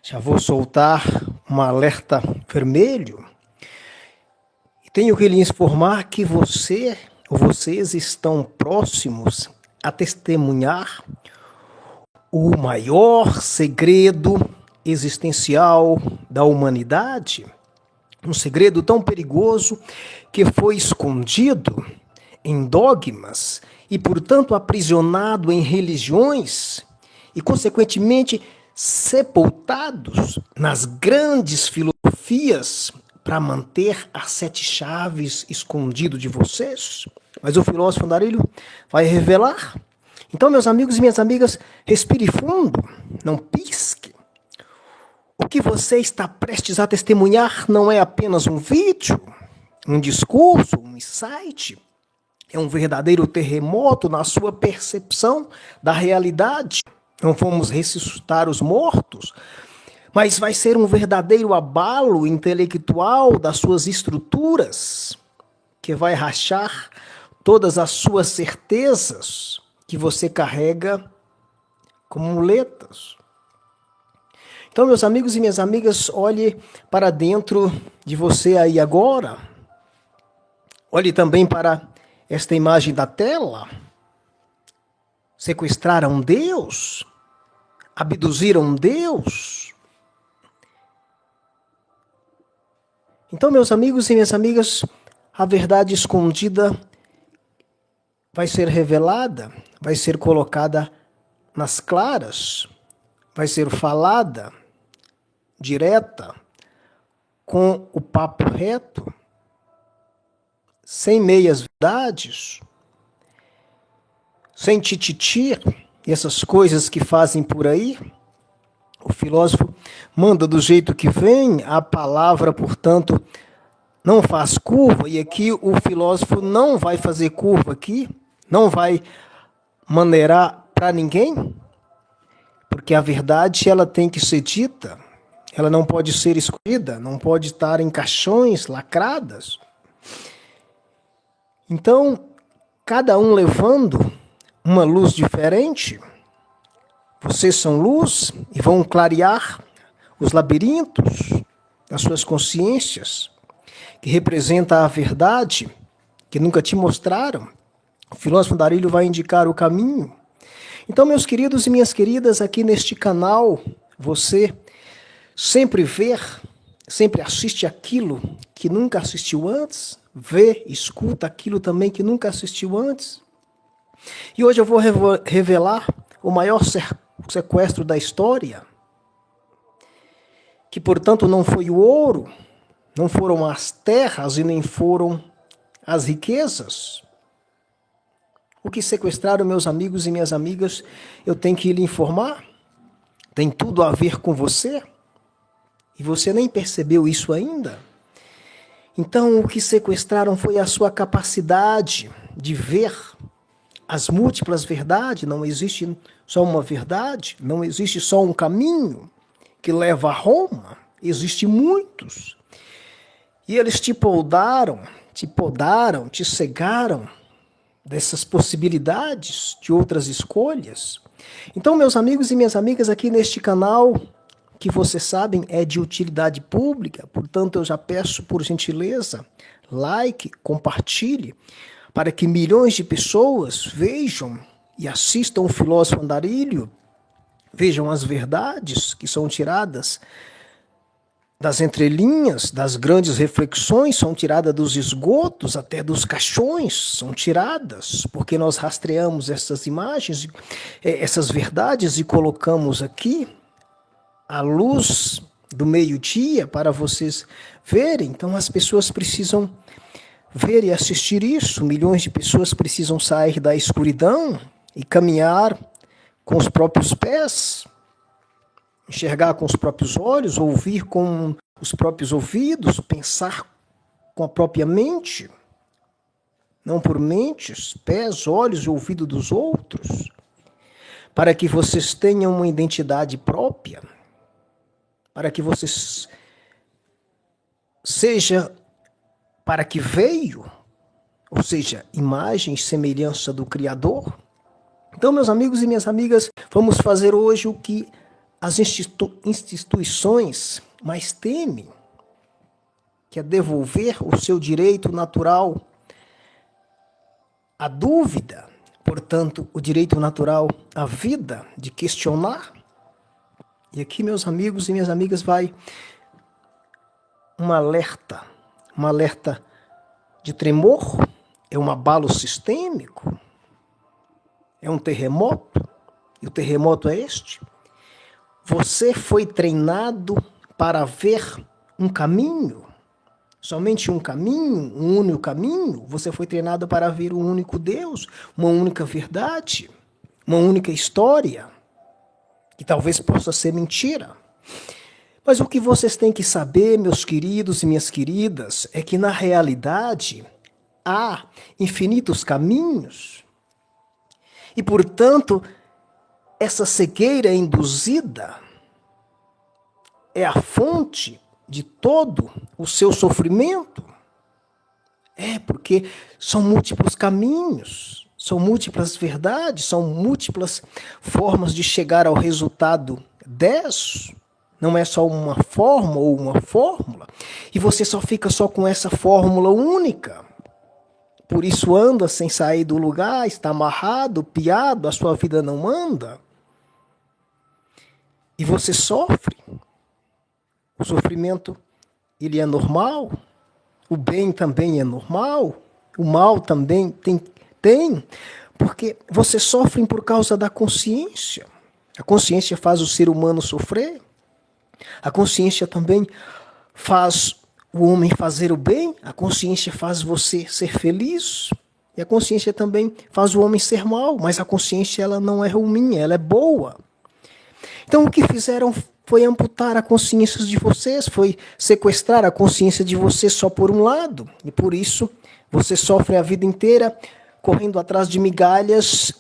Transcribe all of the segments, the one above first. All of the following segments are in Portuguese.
Já vou soltar um alerta vermelho. E tenho que lhe informar que você ou vocês estão próximos a testemunhar o maior segredo existencial da humanidade. Um segredo tão perigoso que foi escondido em dogmas e, portanto, aprisionado em religiões e, consequentemente, sepultados nas grandes filosofias para manter as 7 chaves escondido de vocês. Mas o filósofo Andarilho vai revelar. Então, meus amigos e minhas amigas, respire fundo, não pisque. O que você está prestes a testemunhar não é apenas um vídeo, um discurso, um insight. É um verdadeiro terremoto na sua percepção da realidade. Não vamos ressuscitar os mortos, mas vai ser um verdadeiro abalo intelectual das suas estruturas, que vai rachar todas as suas certezas que você carrega como muletas. Então, meus amigos e minhas amigas, olhe para dentro de você aí agora. Olhe também para esta imagem da tela. Sequestraram Deus? Abduziram Deus? Então, meus amigos e minhas amigas, a verdade escondida vai ser revelada, vai ser colocada nas claras, vai ser falada, direta, com o papo reto, sem meias verdades, sem tititi, essas coisas que fazem por aí. O filósofo manda do jeito que vem, a palavra, portanto, não faz curva, e aqui o filósofo não vai fazer curva aqui, não vai maneirar para ninguém, porque a verdade ela tem que ser dita, ela não pode ser escondida, não pode estar em caixões lacradas. Então, cada um levando uma luz diferente, vocês são luz e vão clarear os labirintos das suas consciências, que representa a verdade que nunca te mostraram. O filósofo Andarilho vai indicar o caminho. Então, meus queridos e minhas queridas, aqui neste canal, você sempre vê, sempre assiste aquilo que nunca assistiu antes, vê, escuta aquilo também que nunca assistiu antes. E hoje eu vou revelar o maior sequestro da história, que, portanto, não foi o ouro, não foram as terras e nem foram as riquezas. O que sequestraram, meus amigos e minhas amigas, eu tenho que lhe informar, tem tudo a ver com você, e você nem percebeu isso ainda. Então, o que sequestraram foi a sua capacidade de ver as múltiplas verdades. Não existe só uma verdade, não existe só um caminho que leva a Roma, existem muitos. E eles te podaram, te cegaram dessas possibilidades de outras escolhas. Então, meus amigos e minhas amigas, aqui neste canal, que vocês sabem é de utilidade pública, portanto eu já peço por gentileza, like, compartilhe, para que milhões de pessoas vejam e assistam o filósofo Andarilho, vejam as verdades que são tiradas das entrelinhas, das grandes reflexões, são tiradas dos esgotos, até dos caixões, são tiradas, porque nós rastreamos essas imagens, essas verdades e colocamos aqui à luz do meio-dia para vocês verem. Então as pessoas precisam ver e assistir isso, milhões de pessoas precisam sair da escuridão e caminhar com os próprios pés, enxergar com os próprios olhos, ouvir com os próprios ouvidos, pensar com a própria mente, não por mentes, pés, olhos e ouvido dos outros, para que vocês tenham uma identidade própria, para que vocês seja para que veio, ou seja, imagem e semelhança do Criador. Então, meus amigos e minhas amigas, vamos fazer hoje o que as instituições mais temem, que é devolver o seu direito natural à dúvida, portanto, o direito natural à vida, de questionar. E aqui, meus amigos e minhas amigas, vai um alerta de tremor, é um abalo sistêmico, é um terremoto, e o terremoto é este. Você foi treinado para ver um caminho, somente um caminho, um único caminho. Você foi treinado para ver um único Deus, uma única verdade, uma única história, que talvez possa ser mentira. Mas o que vocês têm que saber, meus queridos e minhas queridas, é que na realidade há infinitos caminhos. E, portanto, essa cegueira induzida é a fonte de todo o seu sofrimento. Porque são múltiplos caminhos, são múltiplas verdades, são múltiplas formas de chegar ao resultado 10. Não é só uma forma ou uma fórmula. E você só fica só com essa fórmula única. Por isso anda sem sair do lugar, está amarrado, piado, a sua vida não anda. E você sofre. O sofrimento, ele é normal. O bem também é normal. O mal também tem. Porque você sofre por causa da consciência. A consciência faz o ser humano sofrer. A consciência também faz o homem fazer o bem. A consciência faz você ser feliz. E a consciência também faz o homem ser mal. Mas a consciência, ela não é ruim, ela é boa. Então o que fizeram foi amputar a consciência de vocês, foi sequestrar a consciência de vocês só por um lado. E por isso você sofre a vida inteira correndo atrás de migalhas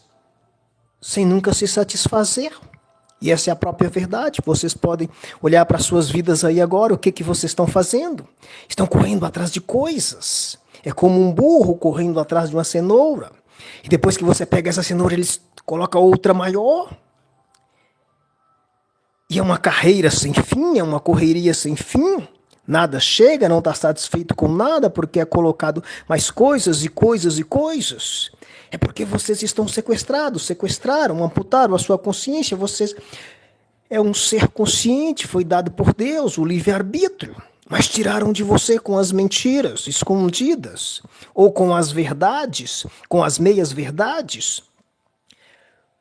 sem nunca se satisfazer. E essa é a própria verdade. Vocês podem olhar para suas vidas aí agora, o que vocês estão fazendo? Estão correndo atrás de coisas. É como um burro correndo atrás de uma cenoura. E depois que você pega essa cenoura, eles colocam outra maior. E é uma carreira sem fim, é uma correria sem fim. Nada chega, não está satisfeito com nada, porque é colocado mais coisas e coisas e coisas. É porque vocês estão sequestrados, sequestraram, amputaram a sua consciência. Vocês é um ser consciente, foi dado por Deus, o livre-arbítrio. Mas tiraram de você com as mentiras escondidas, ou com as verdades, com as meias-verdades,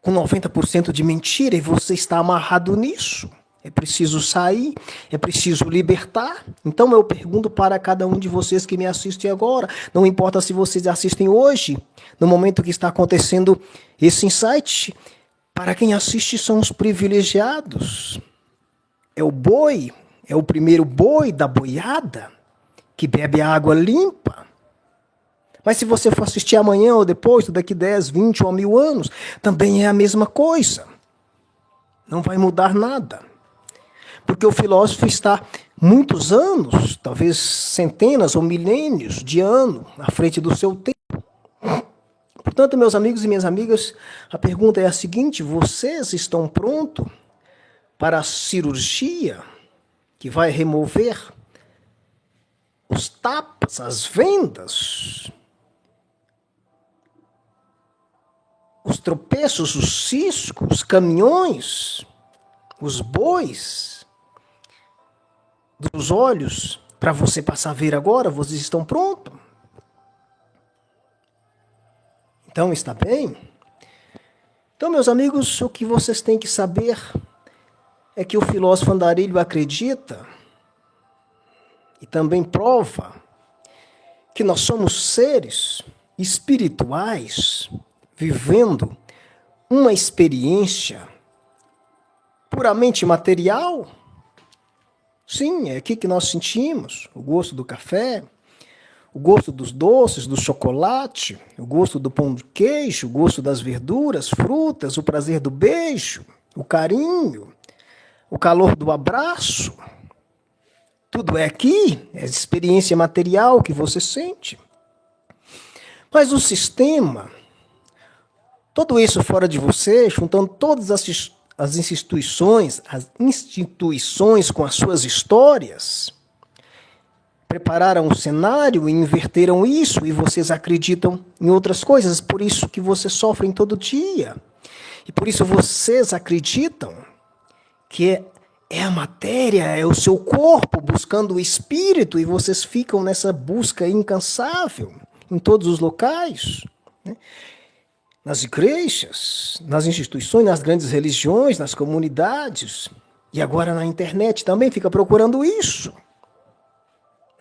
com 90% de mentira, e você está amarrado nisso. É preciso sair, é preciso libertar. Então eu pergunto para cada um de vocês que me assistem agora, não importa se vocês assistem hoje, no momento que está acontecendo esse insight, para quem assiste são os privilegiados. É o boi, é o primeiro boi da boiada, que bebe a água limpa. Mas se você for assistir amanhã ou depois, daqui 10, 20 ou 1000 anos, também é a mesma coisa. Não vai mudar nada. Porque o filósofo está muitos anos, talvez centenas ou milênios de anos, à frente do seu tempo. Portanto, meus amigos e minhas amigas, a pergunta é a seguinte: vocês estão prontos para a cirurgia que vai remover os tapas, as vendas, os tropeços, os ciscos, os caminhões, os bois dos olhos, para você passar a ver agora? Vocês estão prontos? Então, está bem? Então, meus amigos, o que vocês têm que saber é que o filósofo Andarilho acredita e também prova que nós somos seres espirituais vivendo uma experiência puramente material. Sim, é aqui que nós sentimos o gosto do café, o gosto dos doces, do chocolate, o gosto do pão de queijo, o gosto das verduras, frutas, o prazer do beijo, o carinho, o calor do abraço. Tudo é aqui, é experiência material que você sente. Mas o sistema, tudo isso fora de você, juntando todas as instituições com as suas histórias, prepararam o cenário e inverteram isso, e vocês acreditam em outras coisas, por isso que vocês sofrem todo dia. E por isso vocês acreditam que é a matéria, é o seu corpo buscando o espírito, e vocês ficam nessa busca incansável em todos os locais, né? Nas igrejas, nas instituições, nas grandes religiões, nas comunidades, e agora na internet também fica procurando isso.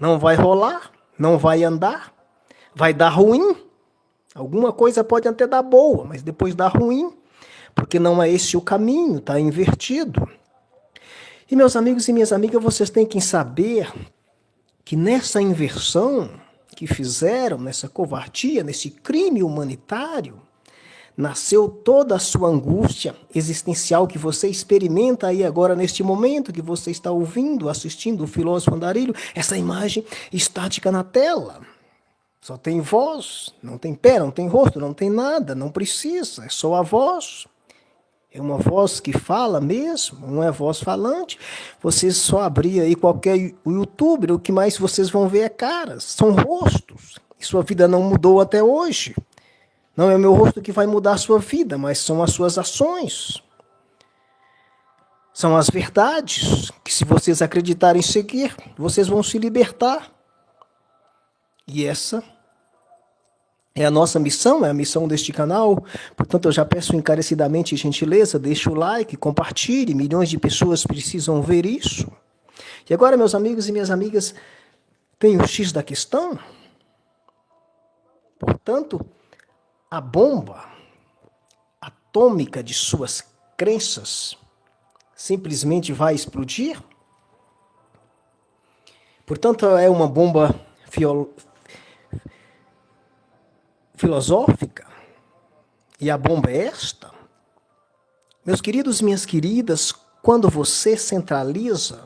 Não vai rolar, não vai andar, vai dar ruim. Alguma coisa pode até dar boa, mas depois dá ruim, porque não é esse o caminho, está invertido. E meus amigos e minhas amigas, vocês têm que saber que nessa inversão que fizeram, nessa covardia, nesse crime humanitário, nasceu toda a sua angústia existencial que você experimenta aí agora, neste momento que você está ouvindo, assistindo o filósofo Andarilho, essa imagem estática na tela. Só tem voz, não tem pé, não tem rosto, não tem nada, não precisa, é só a voz. É uma voz que fala mesmo, não é voz falante. Vocês só abrir aí qualquer youtuber, o que mais vocês vão ver é caras, são rostos. E sua vida não mudou até hoje. Não é o meu rosto que vai mudar a sua vida, mas são as suas ações. São as verdades que, se vocês acreditarem em seguir, vocês vão se libertar. E essa é a nossa missão, é a missão deste canal. Portanto, eu já peço encarecidamente gentileza, deixe o like, compartilhe, milhões de pessoas precisam ver isso. E agora, meus amigos e minhas amigas, tem o X da questão. Portanto, a bomba atômica de suas crenças simplesmente vai explodir? Portanto, é uma bomba filosófica? E a bomba é esta? Meus queridos e minhas queridas, quando você centraliza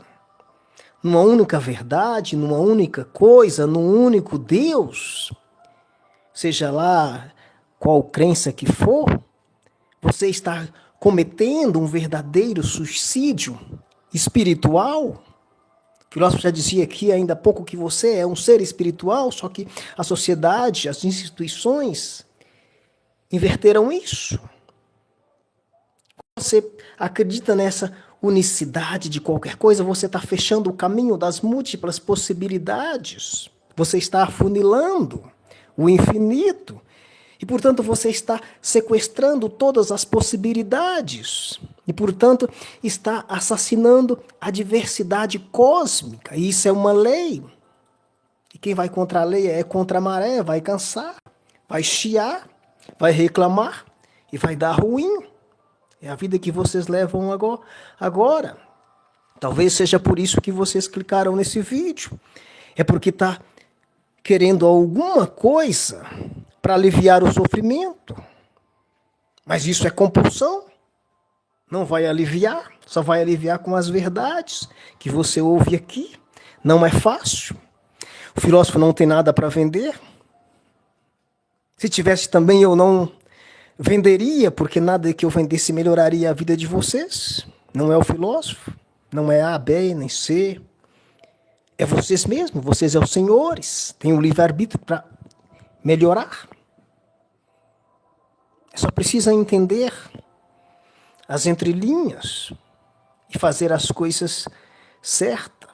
numa única verdade, numa única coisa, num único Deus, seja lá qual crença que for, você está cometendo um verdadeiro suicídio espiritual. O filósofo já dizia aqui ainda há pouco que você é um ser espiritual, só que a sociedade, as instituições inverteram isso. Você acredita nessa unicidade de qualquer coisa, você está fechando o caminho das múltiplas possibilidades. Você está afunilando o infinito. E, portanto, você está sequestrando todas as possibilidades. E, portanto, está assassinando a diversidade cósmica. E isso é uma lei. E quem vai contra a lei é contra a maré, vai cansar, vai chiar, vai reclamar e vai dar ruim. É a vida que vocês levam agora. Talvez seja por isso que vocês clicaram nesse vídeo. É porque está querendo alguma coisa para aliviar o sofrimento. Mas isso é compulsão. Não vai aliviar, só vai aliviar com as verdades que você ouve aqui. Não é fácil. O filósofo não tem nada para vender. Se tivesse também, eu não venderia, porque nada que eu vendesse melhoraria a vida de vocês. Não é o filósofo, não é A, B, nem C. É vocês mesmos, vocês são os senhores. Têm o livre-arbítrio para melhorar. Só precisa entender as entrelinhas e fazer as coisas certas,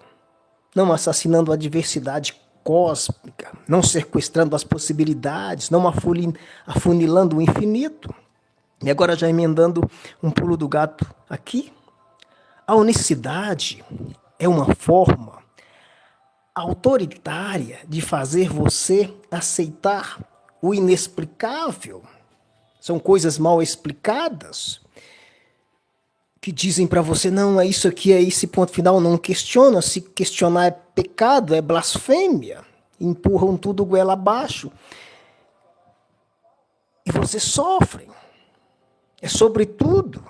não assassinando a diversidade cósmica, não sequestrando as possibilidades, não afunilando o infinito. E agora já emendando um pulo do gato aqui, a unicidade é uma forma autoritária de fazer você aceitar o inexplicável. São coisas mal explicadas que dizem para você, não, é isso aqui, é esse ponto final, não questiona. Se questionar é pecado, é blasfêmia. Empurram tudo goela abaixo. E vocês sofrem. É sobre tudo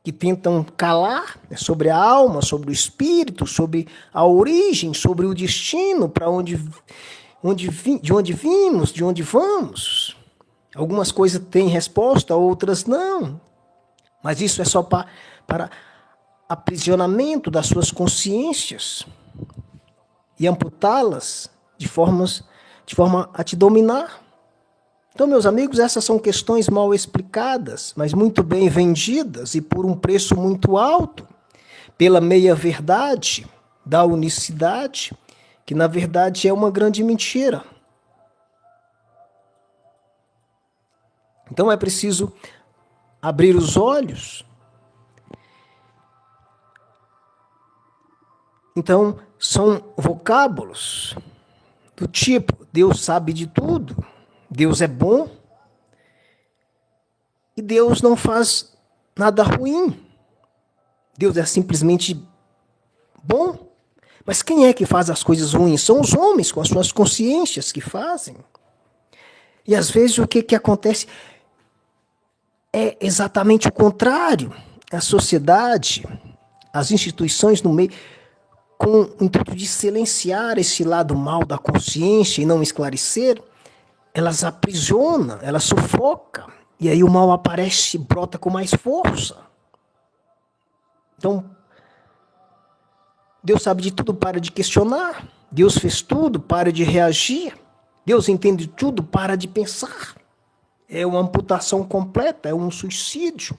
que tentam calar, é sobre a alma, sobre o espírito, sobre a origem, sobre o destino, para de onde vimos, de onde vamos. Algumas coisas têm resposta, outras não. Mas isso é só para aprisionamento das suas consciências e amputá-las de forma a te dominar. Então, meus amigos, essas são questões mal explicadas, mas muito bem vendidas e por um preço muito alto, pela meia-verdade da unicidade, que na verdade é uma grande mentira. Então é preciso abrir os olhos. Então, são vocábulos do tipo: Deus sabe de tudo, Deus é bom e Deus não faz nada ruim. Deus é simplesmente bom. Mas quem é que faz as coisas ruins? São os homens com as suas consciências que fazem. E às vezes o que acontece é exatamente o contrário. A sociedade, as instituições no meio, com o intuito de silenciar esse lado mal da consciência e não esclarecer, elas aprisionam, elas sufocam. E aí o mal aparece e brota com mais força. Então, Deus sabe de tudo, para de questionar. Deus fez tudo, para de reagir. Deus entende tudo, para de pensar. É uma amputação completa, é um suicídio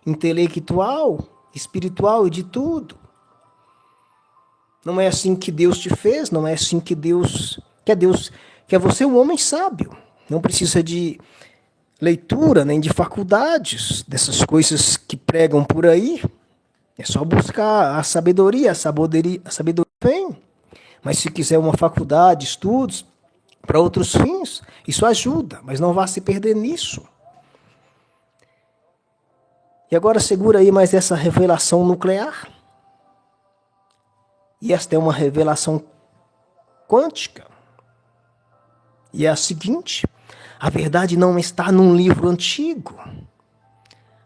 intelectual, espiritual e de tudo. Não é assim que Deus te fez, não é assim que Deus quer você um homem sábio. Não precisa de leitura, nem de faculdades, dessas coisas que pregam por aí. É só buscar a sabedoria vem. Mas se quiser uma faculdade, estudos, para outros fins, isso ajuda, mas não vá se perder nisso. E agora segura aí mais essa revelação nuclear. E esta é uma revelação quântica. E é a seguinte: a verdade não está num livro antigo.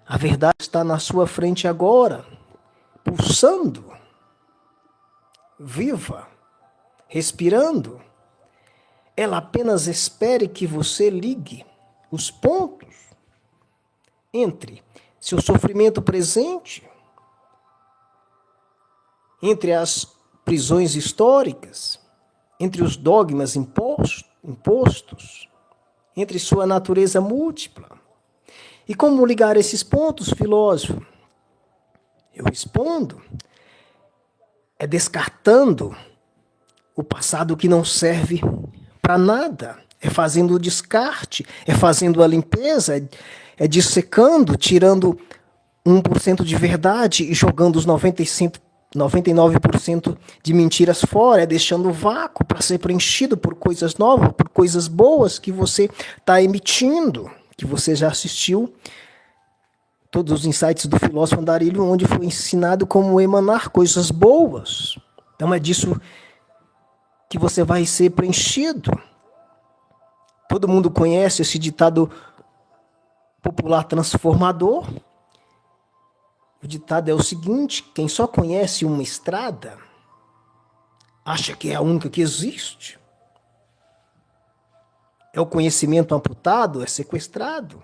A verdade está na sua frente agora, pulsando, viva, respirando. Ela apenas espere que você ligue os pontos entre seu sofrimento presente, entre as prisões históricas, entre os dogmas impostos, entre sua natureza múltipla. E como ligar esses pontos, filósofo? Eu respondo: é descartando o passado que não serve para nada, é fazendo o descarte, é fazendo a limpeza, é dissecando, tirando 1% de verdade e jogando os 99% de mentiras fora, é deixando o vácuo para ser preenchido por coisas novas, por coisas boas que você está emitindo, que você já assistiu todos os insights do filósofo Andarilho, onde foi ensinado como emanar coisas boas. Então é disso que você vai ser preenchido. Todo mundo conhece esse ditado popular transformador. O ditado é o seguinte: quem só conhece uma estrada acha que é a única que existe. É o conhecimento amputado, é sequestrado.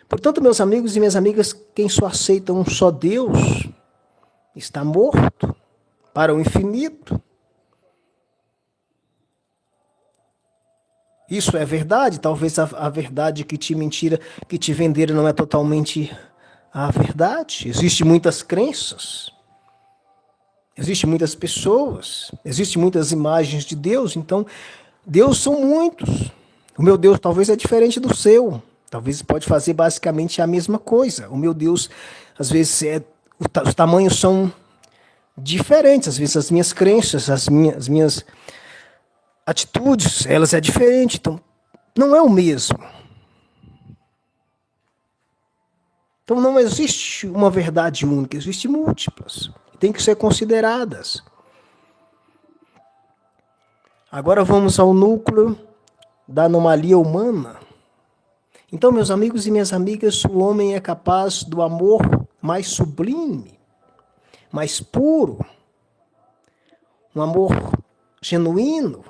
Portanto, meus amigos e minhas amigas, quem só aceita um só Deus está morto para o infinito. Isso é verdade? Talvez a verdade que te venderam não é totalmente a verdade. Existem muitas crenças, existem muitas pessoas, existem muitas imagens de Deus. Então, Deus são muitos. O meu Deus talvez é diferente do seu. Talvez pode fazer basicamente a mesma coisa. O meu Deus, às vezes, os tamanhos são diferentes. Às vezes as minhas crenças, as minhas atitudes, elas é diferente. Então, não é o mesmo. Então não existe uma verdade única, existem múltiplas. Tem que ser consideradas. Agora vamos ao núcleo da anomalia humana. Então, meus amigos e minhas amigas, o homem é capaz do amor mais sublime, mais puro, um amor genuíno,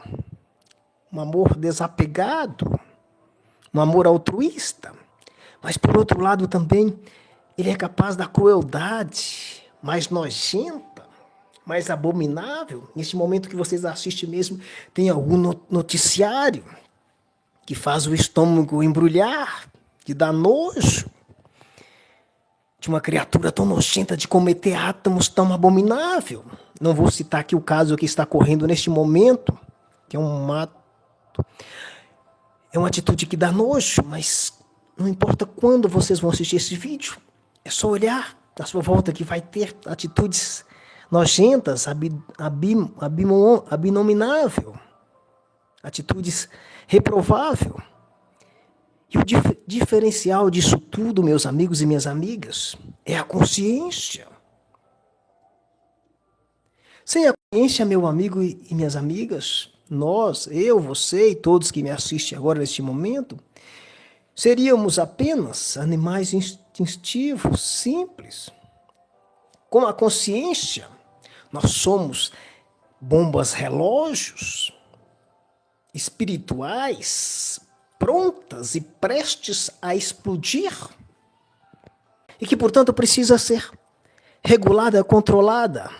um amor desapegado, um amor altruísta. Mas, por outro lado, também Ele é capaz da crueldade mais nojenta, mais abominável. Neste momento que vocês assistem mesmo, tem algum noticiário que faz o estômago embrulhar, que dá nojo de uma criatura tão nojenta de cometer átomos tão abominável. Não vou citar aqui o caso que está correndo neste momento, que é um ato, é uma atitude que dá nojo, mas não importa quando vocês vão assistir esse vídeo, é só olhar à sua volta que vai ter atitudes nojentas, abominável, atitudes reprovável. E o diferencial disso tudo, meus amigos e minhas amigas, é a consciência. Sem a consciência, meu amigo e minhas amigas, nós, eu, você e todos que me assistem agora neste momento, seríamos apenas animais instintivos, simples. Com a consciência, nós somos bombas relógios espirituais, prontas e prestes a explodir. E que, portanto, precisa ser regulada, controlada,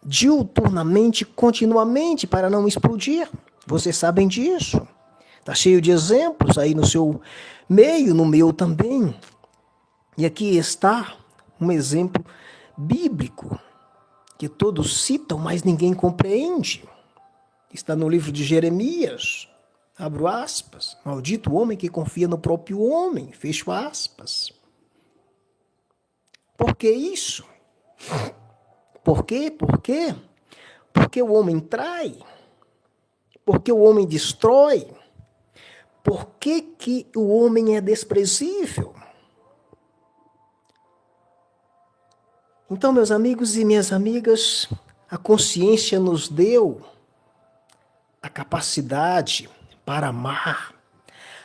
diuturnamente, continuamente, para não explodir. Vocês sabem disso. Está cheio de exemplos aí no seu meio, no meu também. E aqui está um exemplo bíblico, que todos citam, mas ninguém compreende. Está no livro de Jeremias, abro aspas, maldito o homem que confia no próprio homem, fecho aspas. Por que isso? Por quê? Por quê? Porque o homem trai, porque o homem destrói, por que o homem é desprezível? Então, meus amigos e minhas amigas, a consciência nos deu a capacidade para amar,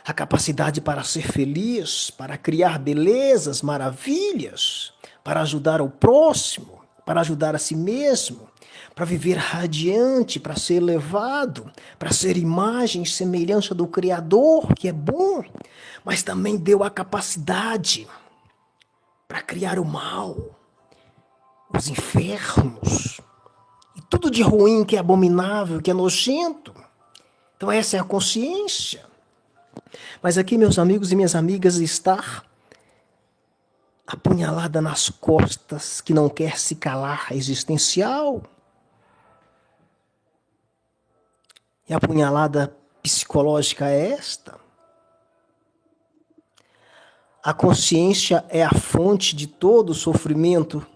a capacidade para ser feliz, para criar belezas, maravilhas, para ajudar o próximo, para ajudar a si mesmo, para viver radiante, para ser elevado, para ser imagem e semelhança do Criador, que é bom, mas também deu a capacidade para criar o mal, os infernos, e tudo de ruim que é abominável, que é nojento. Então essa é a consciência. Mas aqui, meus amigos e minhas amigas, está apunhalada nas costas, que não quer se calar, existencial. E a punhalada psicológica é esta. A consciência é a fonte de todo o sofrimento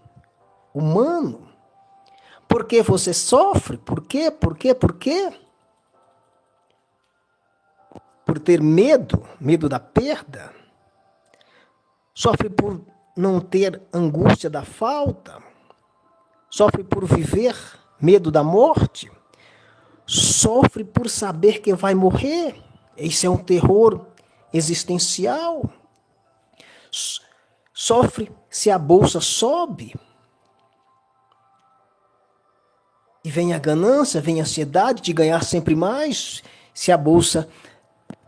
humano. Por que você sofre? Por quê? Por quê? Por quê? Por ter medo, medo da perda. Sofre por não ter angústia da falta. Sofre por viver medo da morte. Sofre por saber que vai morrer. Esse é um terror existencial. Sofre se a bolsa sobe. E vem a ganância, vem a ansiedade de ganhar sempre mais. Se a bolsa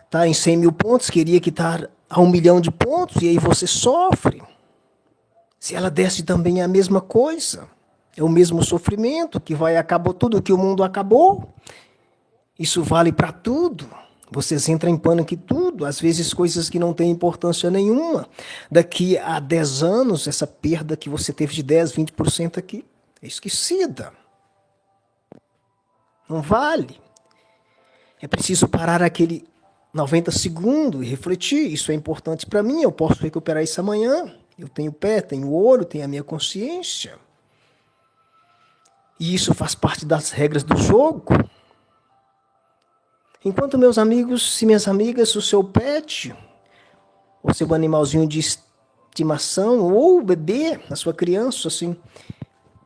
está em 100 mil pontos, queria que está a 1 milhão de pontos, e aí você sofre. Se ela desce também é a mesma coisa. É o mesmo sofrimento, que vai acabar tudo que o mundo acabou. Isso vale para tudo. Vocês entram em pânico em tudo, às vezes coisas que não têm importância nenhuma. Daqui a 10 anos, essa perda que você teve de 10, 20% aqui, é esquecida. Não vale. É preciso parar aquele 90 segundos e refletir. Isso é importante para mim, eu posso recuperar isso amanhã. Eu tenho pé, tenho olho, tenho a minha consciência. E isso faz parte das regras do jogo. Enquanto, meus amigos e minhas amigas, o seu pet, o seu animalzinho de estimação, ou o bebê, a sua criança, assim,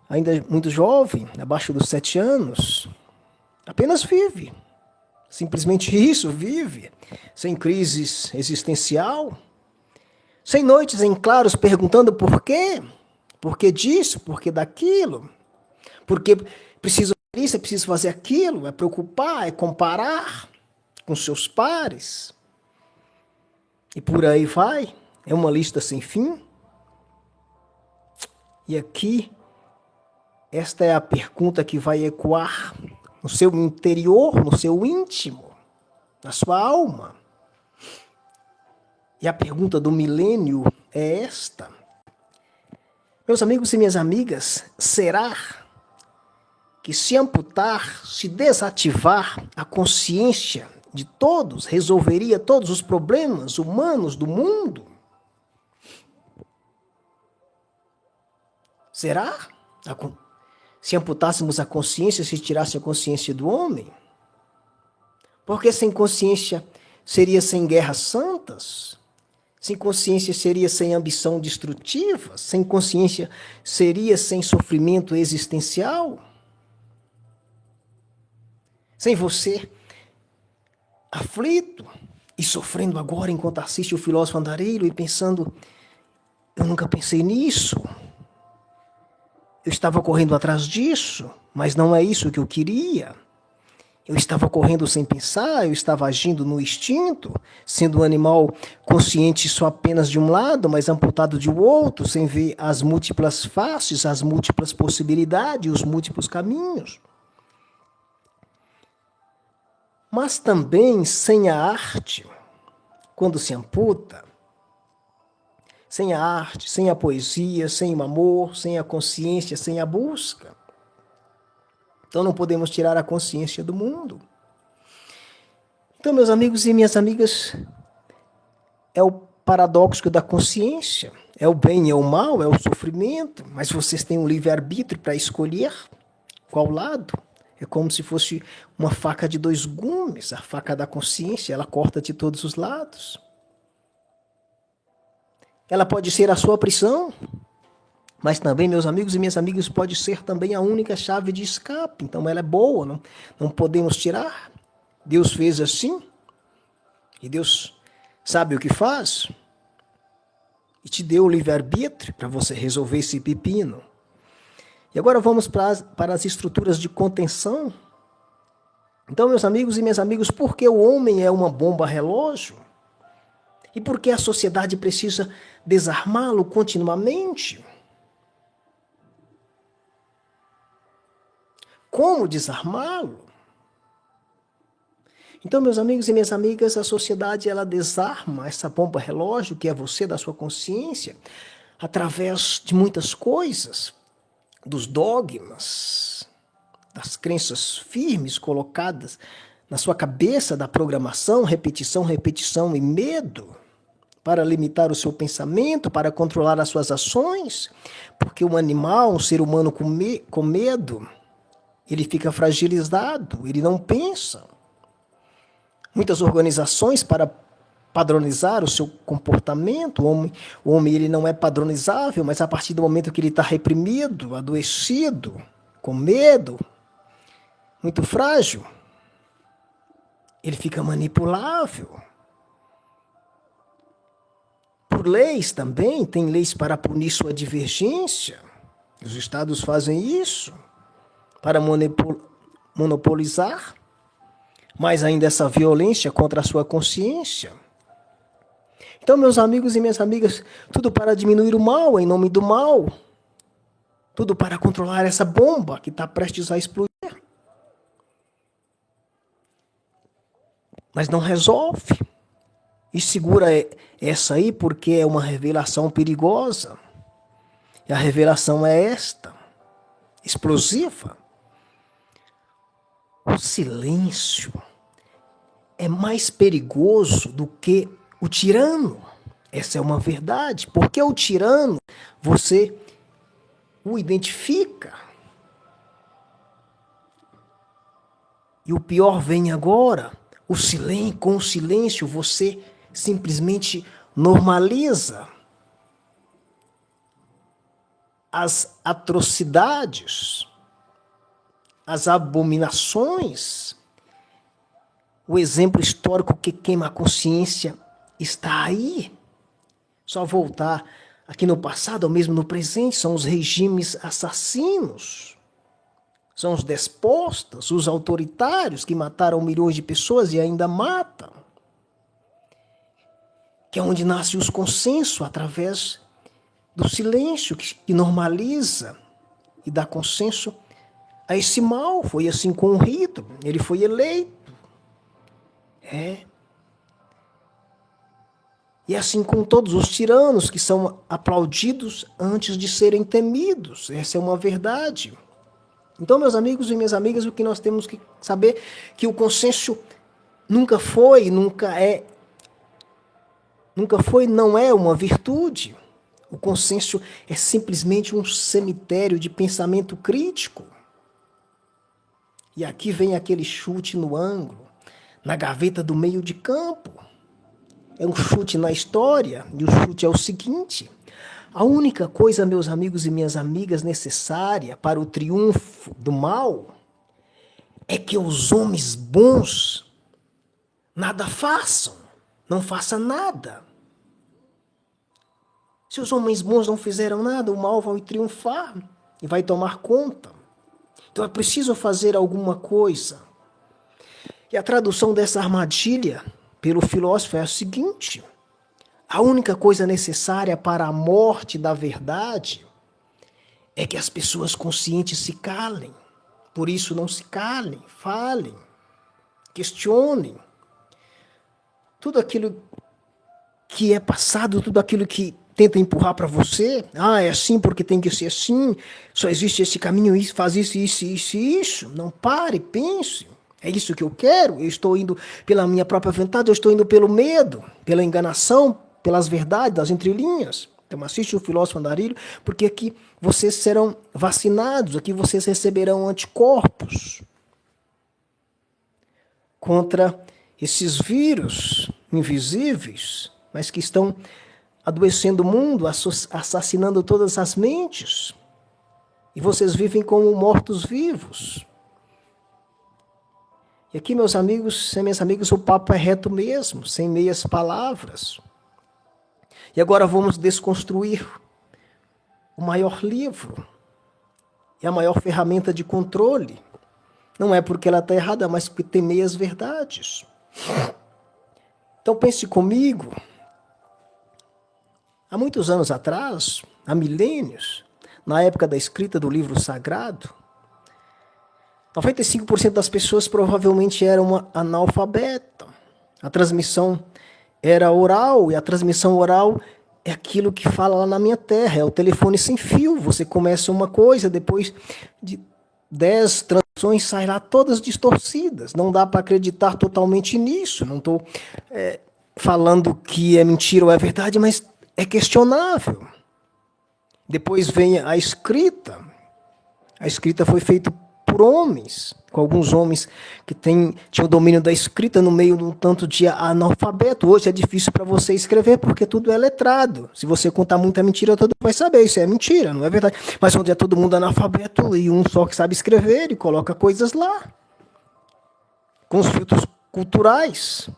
ainda muito jovem, abaixo dos 7 anos, apenas vive. Simplesmente isso, vive. Sem crise existencial. Sem noites em claros perguntando por quê. Por que disso, por que daquilo. Porque preciso fazer isso, é preciso fazer aquilo. É preocupar, é comparar com seus pares. E por aí vai. É uma lista sem fim. E aqui, esta é a pergunta que vai ecoar no seu interior, no seu íntimo, na sua alma. E a pergunta do milênio é esta. Meus amigos e minhas amigas, será que se amputar, se desativar a consciência de todos, resolveria todos os problemas humanos do mundo? Será? Se amputássemos a consciência, se tirasse a consciência do homem? Porque sem consciência seria sem guerras santas? Sem consciência seria sem ambição destrutiva? Sem consciência seria sem sofrimento existencial? Sem você aflito e sofrendo agora enquanto assiste o filósofo andarilho e pensando, eu nunca pensei nisso. Eu estava correndo atrás disso, mas não é isso que eu queria. Eu estava correndo sem pensar, eu estava agindo no instinto, sendo um animal consciente só apenas de um lado, mas amputado de outro, sem ver as múltiplas faces, as múltiplas possibilidades, os múltiplos caminhos. Mas também sem a arte, quando se amputa, sem a arte, sem a poesia, sem o amor, sem a consciência, sem a busca. Então não podemos tirar a consciência do mundo. Então, meus amigos e minhas amigas, é o paradoxo da consciência. É o bem, é o mal, é o sofrimento, mas vocês têm um livre-arbítrio para escolher qual lado. É como se fosse uma faca de dois gumes. A faca da consciência, ela corta de todos os lados. Ela pode ser a sua prisão, mas também, meus amigos e minhas amigas, pode ser também a única chave de escape. Então ela é boa, não podemos tirar. Deus fez assim, e Deus sabe o que faz, e te deu o livre-arbítrio para você resolver esse pepino. E agora vamos para as estruturas de contenção. Então, meus amigos e minhas amigas, por que o homem é uma bomba relógio? E por que a sociedade precisa desarmá-lo continuamente? Como desarmá-lo? Então, meus amigos e minhas amigas, a sociedade ela desarma essa bomba relógio que é você, da sua consciência, através de muitas coisas, dos dogmas, das crenças firmes colocadas na sua cabeça, da programação, repetição, repetição e medo, para limitar o seu pensamento, para controlar as suas ações, porque um animal, um ser humano com medo, ele fica fragilizado, ele não pensa. Muitas organizações para padronizar o seu comportamento, o homem ele não é padronizável, mas a partir do momento que ele está reprimido, adoecido, com medo, muito frágil, ele fica manipulável. Por leis também, tem leis para punir sua divergência. Os estados fazem isso para monopolizar mais ainda essa violência contra a sua consciência. Então, meus amigos e minhas amigas, tudo para diminuir o mal em nome do mal. Tudo para controlar essa bomba que está prestes a explodir. Mas não resolve. E segura essa aí porque é uma revelação perigosa. E a revelação é esta, explosiva. O silêncio é mais perigoso do que o tirano. Essa é uma verdade. Porque o tirano, você o identifica. E o pior vem agora. Com o silêncio, você simplesmente normaliza as atrocidades, as abominações. O exemplo histórico que queima a consciência está aí. Só voltar aqui no passado ou mesmo no presente, são os regimes assassinos. São os despostas, os autoritários que mataram milhões de pessoas e ainda matam. Que é onde nasce os consensos através do silêncio que normaliza e dá consenso a esse mal. Foi assim com o Hitler, ele foi eleito. E assim com todos os tiranos que são aplaudidos antes de serem temidos. Essa é uma verdade. Então, meus amigos e minhas amigas, o que nós temos que saber é que o consenso nunca foi, não é uma virtude. O consenso é simplesmente um cemitério de pensamento crítico. E aqui vem aquele chute no ângulo, na gaveta do meio de campo. É um chute na história, e o chute é o seguinte: a única coisa, meus amigos e minhas amigas, necessária para o triunfo do mal é que os homens bons nada façam, não façam nada. Se os homens bons não fizeram nada, o mal vai triunfar e vai tomar conta. Então é preciso fazer alguma coisa. E a tradução dessa armadilha pelo filósofo é a seguinte: a única coisa necessária para a morte da verdade é que as pessoas conscientes se calem. Por isso, não se calem, falem, questionem. Tudo aquilo que é passado, tudo aquilo que tenta empurrar para você, é assim porque tem que ser assim, só existe esse caminho, isso, faz isso, isso, isso, isso. Não pare, pense. É isso que eu quero, eu estou indo pela minha própria vontade, eu estou indo pelo medo, pela enganação, pelas verdades, das entrelinhas. Então assiste o filósofo Andarilho, porque aqui vocês serão vacinados, aqui vocês receberão anticorpos contra esses vírus invisíveis, mas que estão adoecendo o mundo, assassinando todas as mentes. E vocês vivem como mortos-vivos. E aqui, meus amigos e minhas amigas, o papo é reto mesmo, sem meias palavras. E agora vamos desconstruir o maior livro e a maior ferramenta de controle. Não é porque ela está errada, mas porque tem meias verdades. Então pense comigo. Há muitos anos atrás, há milênios, na época da escrita do livro sagrado, 95% das pessoas provavelmente eram analfabetas. A transmissão era oral, e a transmissão oral é aquilo que fala lá na minha terra, é o telefone sem fio. Você começa uma coisa, depois de 10 transações saem lá todas distorcidas. Não dá para acreditar totalmente nisso. Não estou falando que é mentira ou é verdade, mas é questionável. Depois vem a escrita. A escrita foi feita por homens, com alguns homens que tinham o domínio da escrita no meio de um tanto de analfabeto. Hoje é difícil para você escrever porque tudo é letrado. Se você contar muita mentira, todo mundo vai saber. Isso é mentira, não é verdade. Mas onde é todo mundo analfabeto e um só que sabe escrever, ele coloca coisas lá, com os filtros culturais.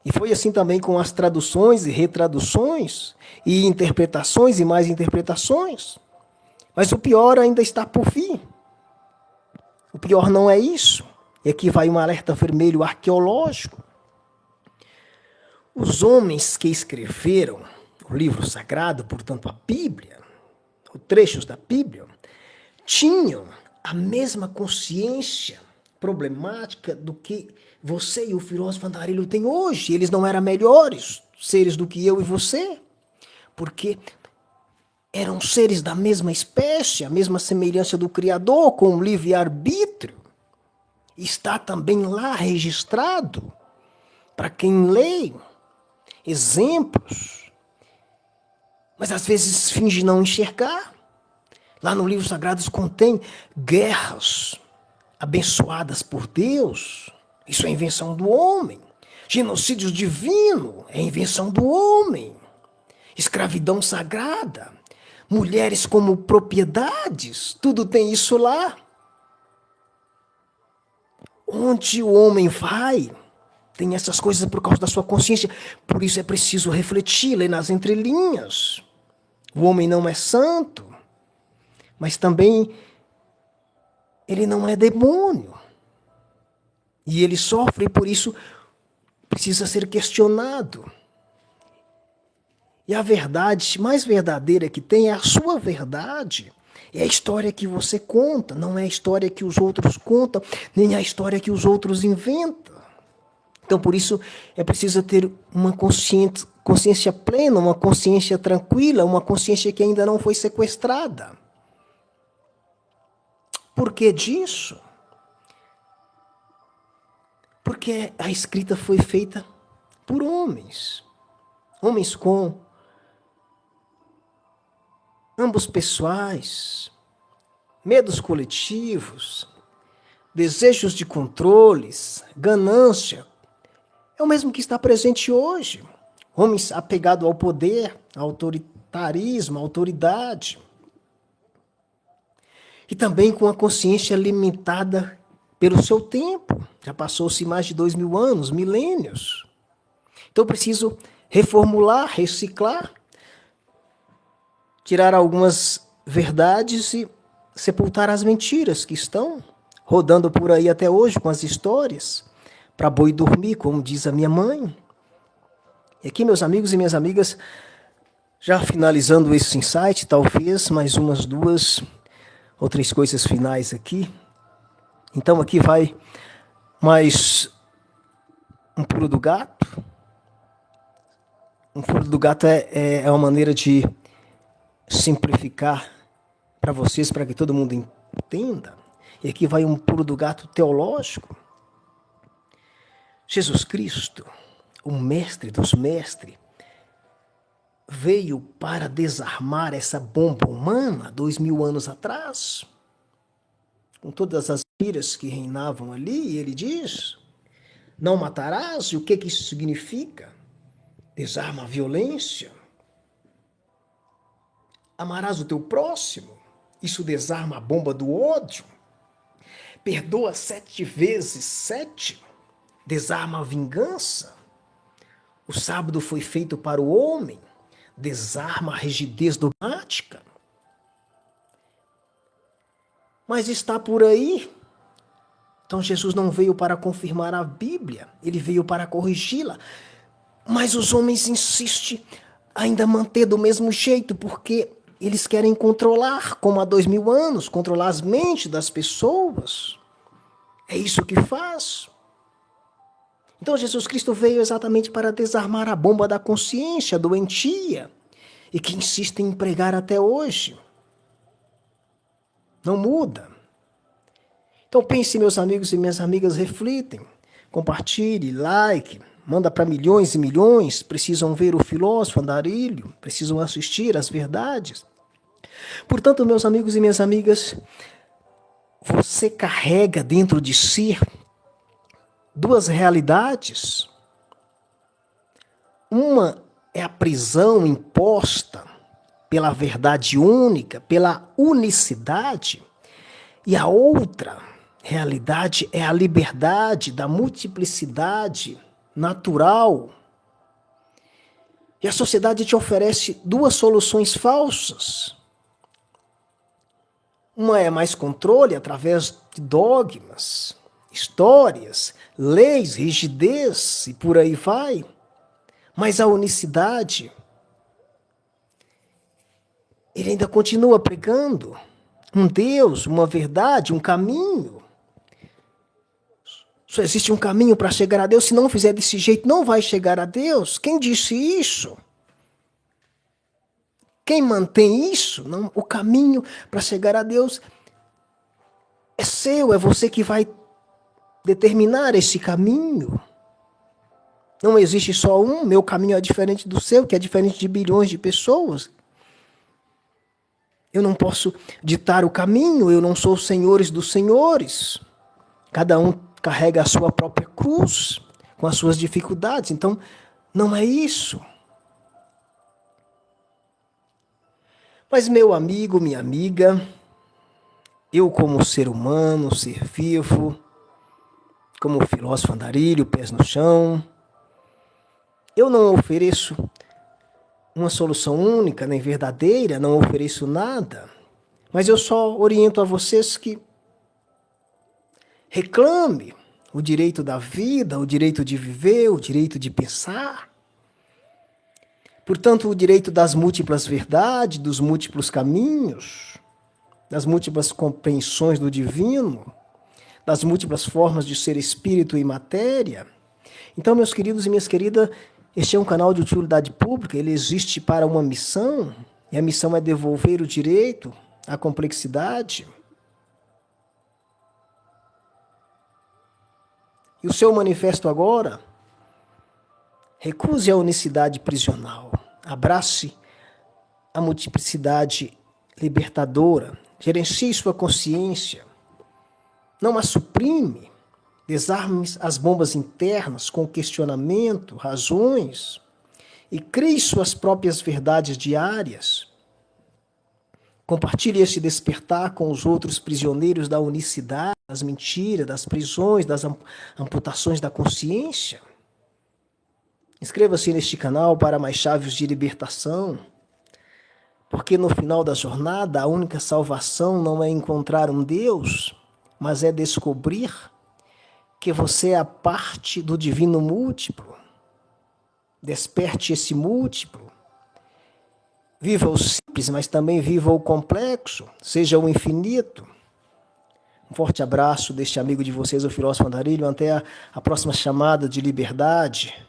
E foi assim também com as traduções e retraduções, e interpretações e mais interpretações. Mas o pior ainda está por vir. O pior não é isso. E aqui vai um alerta vermelho arqueológico. Os homens que escreveram o livro sagrado, portanto a Bíblia, os trechos da Bíblia, tinham a mesma consciência problemática do que você e o filósofo Andarilho têm hoje. Eles não eram melhores seres do que eu e você, porque eram seres da mesma espécie, a mesma semelhança do Criador, com livre-arbítrio. Está também lá registrado, para quem lê, exemplos. Mas às vezes finge não enxergar. Lá no livro sagrado contém guerras abençoadas por Deus. Isso é invenção do homem. Genocídio divino é invenção do homem. Escravidão sagrada. Mulheres como propriedades, tudo tem isso lá. Onde o homem vai, tem essas coisas por causa da sua consciência. Por isso é preciso refletir, ler nas entrelinhas. O homem não é santo, mas também ele não é demônio. E ele sofre e por isso precisa ser questionado. E a verdade mais verdadeira que tem é a sua verdade. É a história que você conta, não é a história que os outros contam, nem a história que os outros inventam. Então, por isso, é preciso ter uma consciência plena, uma consciência tranquila, uma consciência que ainda não foi sequestrada. Por que disso? Porque a escrita foi feita por homens. Homens com ambos pessoais, medos coletivos, desejos de controles, ganância. É o mesmo que está presente hoje. Homens apegados ao poder, autoritarismo, autoridade. E também com a consciência limitada pelo seu tempo. Já passou-se mais de 2000 anos, milênios. Então eu preciso reformular, reciclar, tirar algumas verdades e sepultar as mentiras que estão rodando por aí até hoje com as histórias, para boi dormir, como diz a minha mãe. E aqui, meus amigos e minhas amigas, já finalizando esse insight, talvez mais umas 2 ou 3 coisas finais aqui. Então aqui vai mais um pulo do gato. Um pulo do gato é uma maneira de simplificar para vocês, para que todo mundo entenda. E aqui vai um pulo do gato teológico. Jesus Cristo, o mestre dos mestres, veio para desarmar essa bomba humana 2000 anos atrás, com todas as mentiras que reinavam ali, e ele diz, não matarás, e o que isso significa? Desarma a violência. Amarás o teu próximo, isso desarma a bomba do ódio. Perdoa 7 vezes 7, desarma a vingança. O sábado foi feito para o homem, desarma a rigidez dogmática. Mas está por aí. Então Jesus não veio para confirmar a Bíblia, ele veio para corrigi-la. Mas os homens insistem ainda manter do mesmo jeito, porque eles querem controlar, como há 2000 anos, controlar as mentes das pessoas. É isso que faz. Então Jesus Cristo veio exatamente para desarmar a bomba da consciência doentia e que insistem em pregar até hoje. Não muda. Então pense, meus amigos e minhas amigas, reflitem, compartilhe, like, manda para milhões e milhões, precisam ver o filósofo Andarilho, precisam assistir às verdades. Portanto, meus amigos e minhas amigas, você carrega dentro de si 2 realidades. Uma é a prisão imposta pela verdade única, pela unicidade, e a outra realidade é a liberdade da multiplicidade natural. E a sociedade te oferece 2 soluções falsas. Uma é mais controle através de dogmas, histórias, leis, rigidez e por aí vai. Mas a unicidade, ele ainda continua pregando um Deus, uma verdade, um caminho. Só existe um caminho para chegar a Deus. Se não fizer desse jeito, não vai chegar a Deus. Quem disse isso? Quem mantém isso? Não, o caminho para chegar a Deus é seu, é você que vai determinar esse caminho. Não existe só um, meu caminho é diferente do seu, que é diferente de bilhões de pessoas. Eu não posso ditar o caminho, eu não sou os senhores dos senhores. Cada um carrega a sua própria cruz, com as suas dificuldades. Então, não é isso. Mas, meu amigo, minha amiga, eu como ser humano, ser vivo, como o filósofo Andarilho, pés no chão, eu não ofereço uma solução única, nem verdadeira, não ofereço nada, mas eu só oriento a vocês que reclame o direito da vida, o direito de viver, o direito de pensar. Portanto, o direito das múltiplas verdades, dos múltiplos caminhos, das múltiplas compreensões do divino, das múltiplas formas de ser espírito e matéria. Então, meus queridos e minhas queridas, este é um canal de utilidade pública, ele existe para uma missão, e a missão é devolver o direito à complexidade. E o seu manifesto agora, recuse a unicidade prisional, abrace a multiplicidade libertadora, gerencie sua consciência, não a suprime, desarme as bombas internas com questionamento, razões e crie suas próprias verdades diárias. Compartilhe este despertar com os outros prisioneiros da unicidade, das mentiras, das prisões, das amputações da consciência. Inscreva-se neste canal para mais chaves de libertação, porque no final da jornada a única salvação não é encontrar um Deus, mas é descobrir que você é a parte do divino múltiplo. Desperte esse múltiplo. Viva o simples, mas também viva o complexo. Seja o infinito. Um forte abraço deste amigo de vocês, o filósofo Andarilho. Até a próxima chamada de liberdade.